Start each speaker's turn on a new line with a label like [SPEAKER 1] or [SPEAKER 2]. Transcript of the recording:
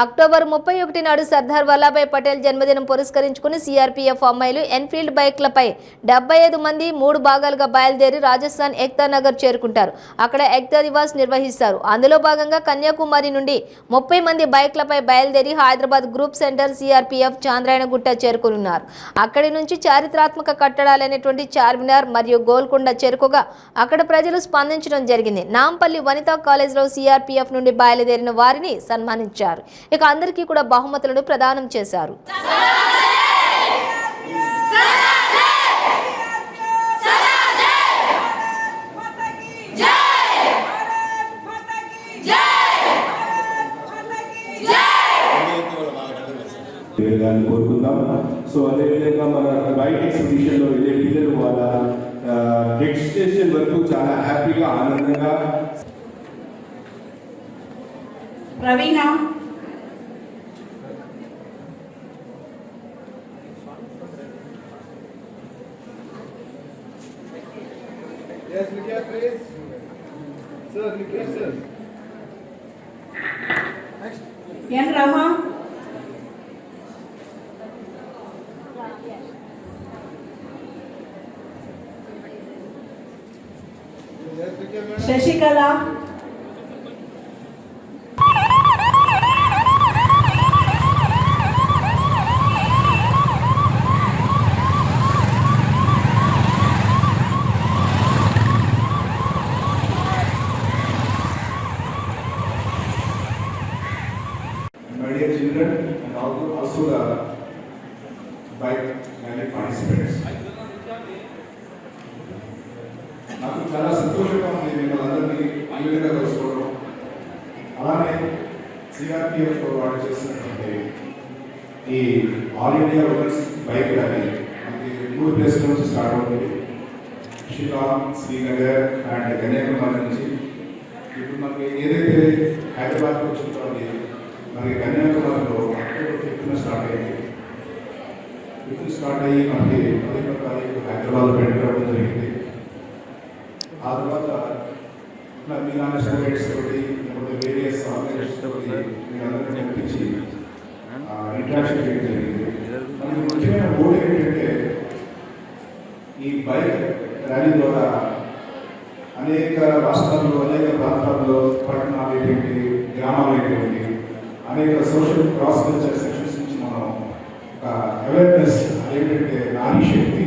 [SPEAKER 1] October 31 నాడు సర్దార్ వల్లభాయ్ పటేల్ జన్మదినం పురస్కరించుకుని సిఆర్పీఎఫ్ అమ్మాయిలు ఎన్ఫీల్డ్ బైక్లపై 75 మంది 3 భాగాలుగా బయలుదేరి రాజస్థాన్ ఏక్తా నగర్ చేరుకుంటారు. అక్కడ ఏక్తా దివాస్ నిర్వహిస్తారు. అందులో భాగంగా కన్యాకుమారి నుండి 30 మంది బైక్లపై బయలుదేరి Hyderabad group centre CRPF Chandrayangutta చేరుకున్నారు. అక్కడి నుంచి చారిత్రాత్మక కట్టడాలైనటువంటి చార్మినార్ మరియు గోల్కొండ చేరుకోగా అక్కడ ప్రజలు స్పందించడం జరిగింది. నాంపల్లి వనితా కాలేజ్లో సిఆర్పీఎఫ్ నుండి బయలుదేరిన వారిని సన్మానించారు. ఇక అందరికీ కూడా బహుమతులను ప్రదానం చేశారు.
[SPEAKER 2] కోరుకుందాం. సో అదేవిధంగా మన బైక్ ఎగ్జిబిషన్లో వెళ్ళే పిల్లలు వాళ్ళ నెక్స్ట్ స్టేషన్ వరకు చాలా హ్యాపీగా ఆనందంగా.
[SPEAKER 3] ప్రవీణ
[SPEAKER 4] Yes, Lydia, please. Sir, Lydia, sir. Next.
[SPEAKER 3] N. Rama.
[SPEAKER 4] Yes, Lydia, madam.
[SPEAKER 3] Shashikala.
[SPEAKER 2] My dear children and also the bike rally participants. నాకు చాలా సంతోషంగా ఉంది మిమ్మల్ని ఈ విధంగా కలుసుకోవడం. అలానే సిఆర్పిఎఫ్ వాళ్ళు చేసినటువంటి ఈ all India women's bike rally మనకి 3 ప్లేస్ల నుంచి స్టార్ట్ అవుతుంది. షిలాంగ్, శ్రీనగర్ అండ్ కన్యాకుమారి నుంచి. ఇప్పుడు మనకి ఏదైతే హైదరాబాద్కి వచ్చిందో అది మరి కన్యాకుమారిలో అక్టోబర్ 5th స్టార్ట్ అయ్యింది. 5th స్టార్ట్ అయ్యి మనకి 15వ తారీఖు హైదరాబాద్లో పెట్టడం జరిగింది. ఆ తర్వాత మీలాంటి స్టూడెంట్స్ తోటి లేకపోతే వేరియస్ ఆర్గనైజేషన్స్ తోటి మీరందరూ పంపించి ఇంట్రాక్షన్ చేయడం జరిగింది. మనకి ముఖ్యమైన గోల్ ఏంటంటే ఈ బైక్ ర్యాలీ ద్వారా అనేక రాష్ట్రాల్లో, అనేక ప్రాంతాల్లో, పట్టణాలు ఏంటి, గ్రామాలు ఏంటి, అనేక సోషల్ క్రాస్ కల్చర్ సెక్షన్స్ నుంచి మనం ఒక అవేర్నెస్ ఏంటంటే నారీ శక్తి